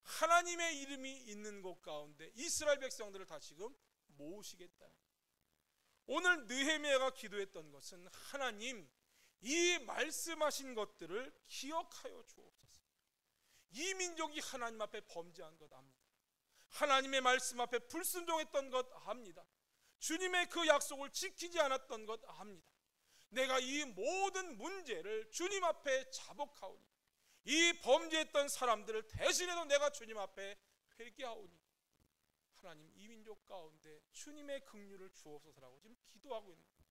하나님의 이름이 있는 곳 가운데 이스라엘 백성들을 다시금 모으시겠다. 오늘 느헤미야가 기도했던 것은 하나님, 이 말씀하신 것들을 기억하여 주옵소서. 이 민족이 하나님 앞에 범죄한 것 압니다. 하나님의 말씀 앞에 불순종했던 것 압니다. 주님의 그 약속을 지키지 않았던 것 압니다. 내가 이 모든 문제를 주님 앞에 자복하오니 이 범죄했던 사람들을 대신해도 내가 주님 앞에 회개하오니 하나님 이 민족 가운데 주님의 긍휼을 주옵소서라고 지금 기도하고 있는 거예요.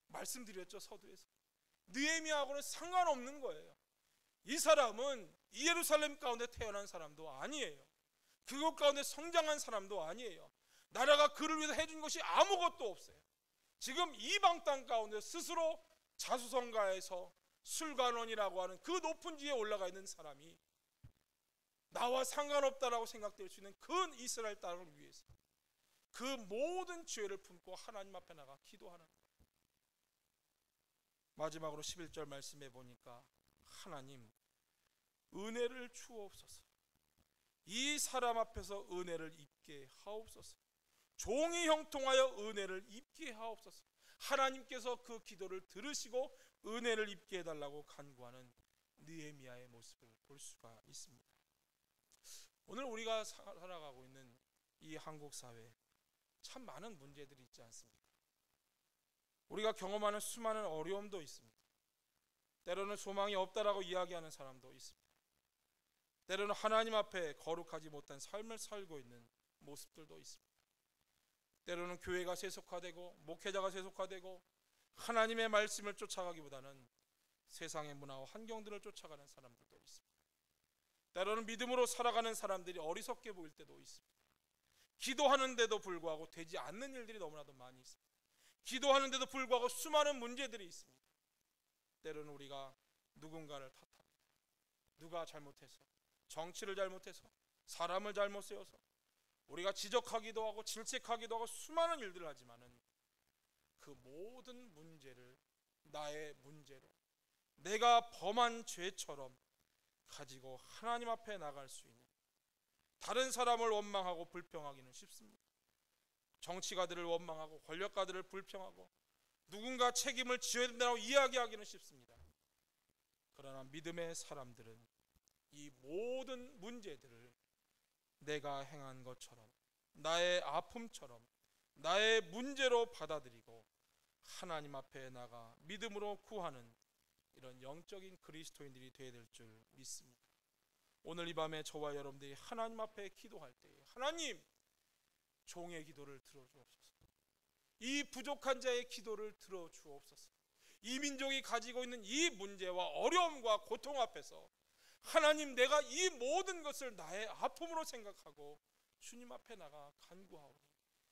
말씀드렸죠, 서두에서. 느헤미야하고는 상관없는 거예요. 이 사람은 예루살렘 가운데 태어난 사람도 아니에요. 그곳 가운데 성장한 사람도 아니에요. 나라가 그를 위해서 해준 것이 아무것도 없어요. 지금 이방 땅 가운데 스스로 자수성가해서 술관원이라고 하는 그 높은 지위에 올라가 있는 사람이 나와 상관없다라고 생각될 수 있는 그 이스라엘 땅을 위해서 그 모든 죄를 품고 하나님 앞에 나가 기도하는 거예요. 마지막으로 11절 말씀해 보니까 하나님 은혜를 주옵소서. 이 사람 앞에서 은혜를 입게 하옵소서. 종이 형통하여 은혜를 입게 하옵소서. 하나님께서 그 기도를 들으시고 은혜를 입게 해달라고 간구하는 느헤미야의 모습을 볼 수가 있습니다. 오늘 우리가 살아가고 있는 이 한국 사회에 참 많은 문제들이 있지 않습니까? 우리가 경험하는 수많은 어려움도 있습니다. 때로는 소망이 없다라고 이야기하는 사람도 있습니다. 때로는 하나님 앞에 거룩하지 못한 삶을 살고 있는 모습들도 있습니다. 때로는 교회가 세속화되고 목회자가 세속화되고 하나님의 말씀을 쫓아가기보다는 세상의 문화와 환경들을 쫓아가는 사람들도 있습니다. 때로는 믿음으로 살아가는 사람들이 어리석게 보일 때도 있습니다. 기도하는데도 불구하고 되지 않는 일들이 너무나도 많이 있습니다. 기도하는데도 불구하고 수많은 문제들이 있습니다. 때로는 우리가 누군가를 탓합니다. 누가 잘못해서, 정치를 잘못해서, 사람을 잘못 세워서 우리가 지적하기도 하고 질책하기도 하고 수많은 일들을 하지만은 그 모든 문제를 나의 문제로, 내가 범한 죄처럼 가지고 하나님 앞에 나갈 수 있는, 다른 사람을 원망하고 불평하기는 쉽습니다. 정치가들을 원망하고 권력가들을 불평하고 누군가 책임을 지어야 된다고 이야기하기는 쉽습니다. 그러나 믿음의 사람들은 이 모든 문제들을 내가 행한 것처럼, 나의 아픔처럼, 나의 문제로 받아들이고 하나님 앞에 나가 믿음으로 구하는 이런 영적인 그리스도인들이 되어야 될 줄 믿습니다. 오늘 이 밤에 저와 여러분들이 하나님 앞에 기도할 때에 하나님, 종의 기도를 들어주옵소서. 이 부족한 자의 기도를 들어 주옵소서. 이 민족이 가지고 있는 이 문제와 어려움과 고통 앞에서 하나님, 내가 이 모든 것을 나의 아픔으로 생각하고 주님 앞에 나가 간구하오니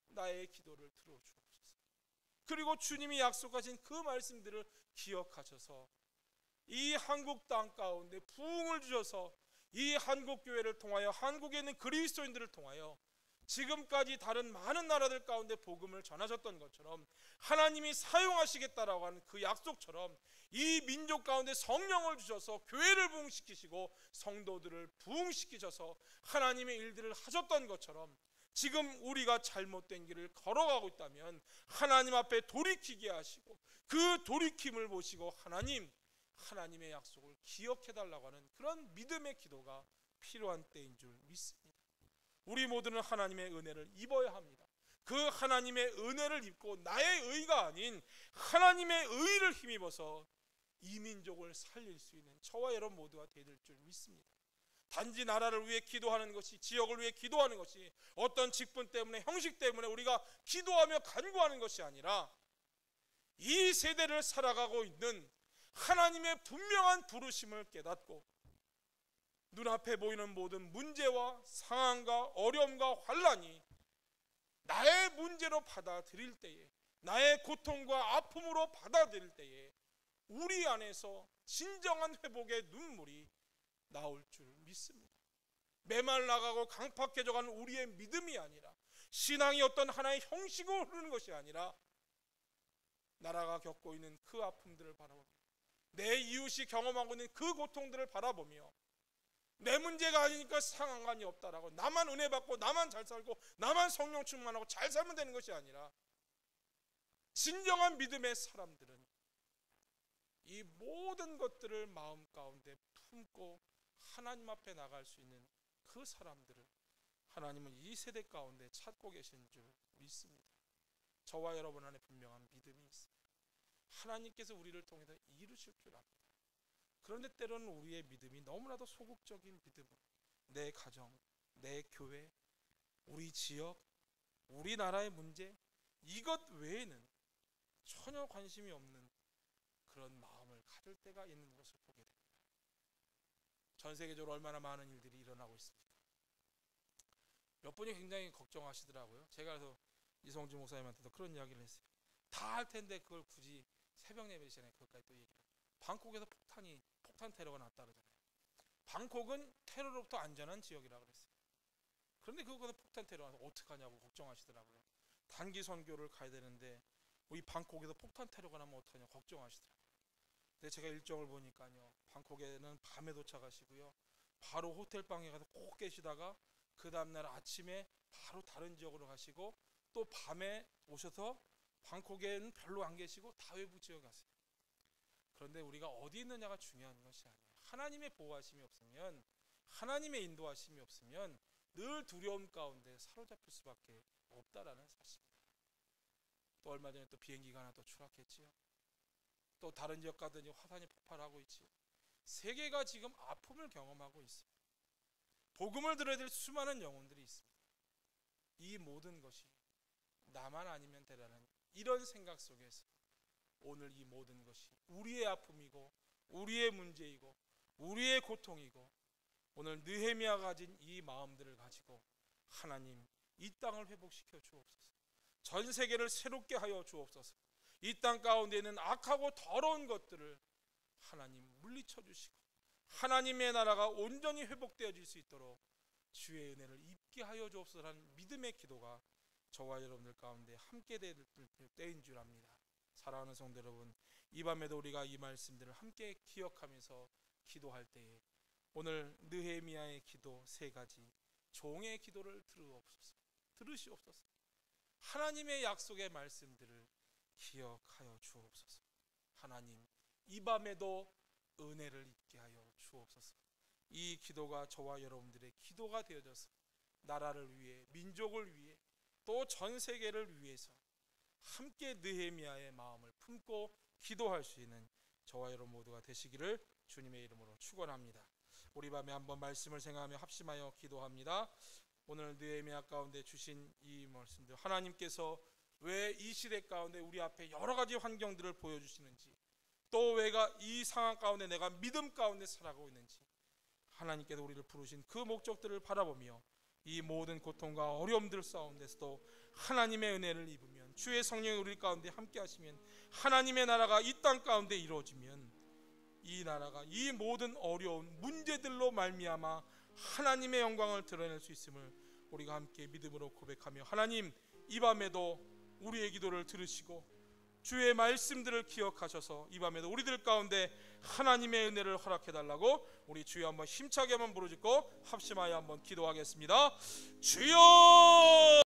나의 기도를 들어 주옵소서. 그리고 주님이 약속하신 그 말씀들을 기억하셔서 이 한국 땅 가운데 부흥을 주셔서 이 한국교회를 통하여 한국에 있는 그리스도인들을 통하여 지금까지 다른 많은 나라들 가운데 복음을 전하셨던 것처럼 하나님이 사용하시겠다라고 하는 그 약속처럼 이 민족 가운데 성령을 주셔서 교회를 부흥시키시고 성도들을 부흥시키셔서 하나님의 일들을 하셨던 것처럼 지금 우리가 잘못된 길을 걸어가고 있다면 하나님 앞에 돌이키게 하시고 그 돌이킴을 보시고 하나님의 약속을 기억해달라고 하는 그런 믿음의 기도가 필요한 때인 줄 믿습니다. 우리 모두는 하나님의 은혜를 입어야 합니다. 그 하나님의 은혜를 입고 나의 의가 아닌 하나님의 의를 힘입어서 이 민족을 살릴 수 있는 저와 여러분 모두가 되야 될 줄 믿습니다. 단지 나라를 위해 기도하는 것이, 지역을 위해 기도하는 것이, 어떤 직분 때문에, 형식 때문에 우리가 기도하며 간구하는 것이 아니라 이 세대를 살아가고 있는 하나님의 분명한 부르심을 깨닫고 눈앞에 보이는 모든 문제와 상황과 어려움과 환난이 나의 문제로 받아들일 때에, 나의 고통과 아픔으로 받아들일 때에 우리 안에서 진정한 회복의 눈물이 나올 줄 믿습니다. 메말라가고 강팍해져가는 우리의 믿음이 아니라, 신앙이 어떤 하나의 형식으로 흐르는 것이 아니라 나라가 겪고 있는 그 아픔들을 바라보며, 내 이웃이 경험하고 있는 그 고통들을 바라보며, 내 문제가 아니니까 상관이 없다라고 나만 은혜 받고 나만 잘 살고 나만 성령 충만하고 잘 살면 되는 것이 아니라, 진정한 믿음의 사람들은 이 모든 것들을 마음 가운데 품고 하나님 앞에 나갈 수 있는 그 사람들을 하나님은 이 세대 가운데 찾고 계신 줄 믿습니다. 저와 여러분 안에 분명한 믿음이 있습니다. 하나님께서 우리를 통해서 이루실 줄 압니다. 그런데 때로는 우리의 믿음이 너무나도 소극적인 믿음으로 내 가정, 내 교회, 우리 지역, 우리나라의 문제, 이것 외에는 전혀 관심이 없는 그런 마음을 가질 때가 있는 것을 보게 됩니다. 전 세계적으로 얼마나 많은 일들이 일어나고 있습니까? 몇 분이 굉장히 걱정하시더라고요. 제가 그래서 이성주 목사님한테도 그런 이야기를 했어요. 다 할 텐데 그걸 굳이 새벽 예배 시간에 그것까지 또 얘기를. 방콕에서 폭탄 테러가 났다 그러잖아요. 방콕은 테러로부터 안전한 지역이라고 그랬어요. 그런데 그거는 폭탄 테러가 나서 어떡하냐고 걱정하시더라고요. 단기 선교를 가야 되는데 우리 방콕에서 폭탄 테러가 나면 어떡하냐고 걱정하시더라고요. 근데 제가 일정을 보니까요, 방콕에는 밤에 도착하시고요, 바로 호텔방에 가서 꼭 계시다가 그 다음날 아침에 바로 다른 지역으로 가시고 또 밤에 오셔서 방콕에는 별로 안 계시고 다 외부 지역에 가세요. 그런데 우리가 어디 있느냐가 중요한 것이 아니에요. 하나님의 보호하심이 없으면, 하나님의 인도하심이 없으면 늘 두려움 가운데 사로잡힐 수밖에 없다라는 사실입니다. 또 얼마 전에 또 비행기가 하나 또 추락했지요. 또 다른 지역 가더니 화산이 폭발하고 있지요. 세계가 지금 아픔을 경험하고 있습니다. 복음을 들어야 될 수많은 영혼들이 있습니다. 이 모든 것이 나만 아니면 되라는 이런 생각 속에서 오늘 이 모든 것이 우리의 아픔이고 우리의 문제이고 우리의 고통이고, 오늘 느헤미야가 가진 이 마음들을 가지고 하나님, 이 땅을 회복시켜 주옵소서. 전 세계를 새롭게 하여 주옵소서. 이 땅 가운데 있는 악하고 더러운 것들을 하나님 물리쳐 주시고 하나님의 나라가 온전히 회복되어질 수 있도록 주의 은혜를 입게 하여 주옵소서라는 믿음의 기도가 저와 여러분들 가운데 함께 될 때인 줄 압니다. 사랑하는 성도 여러분, 이 밤에도 우리가 이 말씀들을 함께 기억하면서 기도할 때에 오늘 느헤미야의 기도 세 가지, 종의 기도를 들으시옵소서. 하나님의 약속의 말씀들을 기억하여 주옵소서. 하나님, 이 밤에도 은혜를 입게 하여 주옵소서. 이 기도가 저와 여러분들의 기도가 되어져서 나라를 위해, 민족을 위해, 또 전 세계를 위해서 함께 느헤미야의 마음을 품고 기도할 수 있는 저와 여러분 모두가 되시기를 주님의 이름으로 축원합니다. 우리 밤에 한번 말씀을 생각하며 합심하여 기도합니다. 오늘 느헤미야 가운데 주신 이 말씀들, 하나님께서 왜 이 시대 가운데 우리 앞에 여러 가지 환경들을 보여주시는지, 또 왜가 이 상황 가운데 내가 믿음 가운데 살아가고 있는지, 하나님께서 우리를 부르신 그 목적들을 바라보며 이 모든 고통과 어려움들 가운데서도 하나님의 은혜를 입으면, 주의 성령이 우리 가운데 함께 하시면 하나님의 나라가 이 땅 가운데 이루어지면, 이 나라가 이 모든 어려운 문제들로 말미암아 하나님의 영광을 드러낼 수 있음을 우리가 함께 믿음으로 고백하며, 하나님 이 밤에도 우리의 기도를 들으시고 주의 말씀들을 기억하셔서 이 밤에도 우리들 가운데 하나님의 은혜를 허락해달라고 우리 주여 한번 힘차게 한번 부르짖고 합심하여 한번 기도하겠습니다. 주여!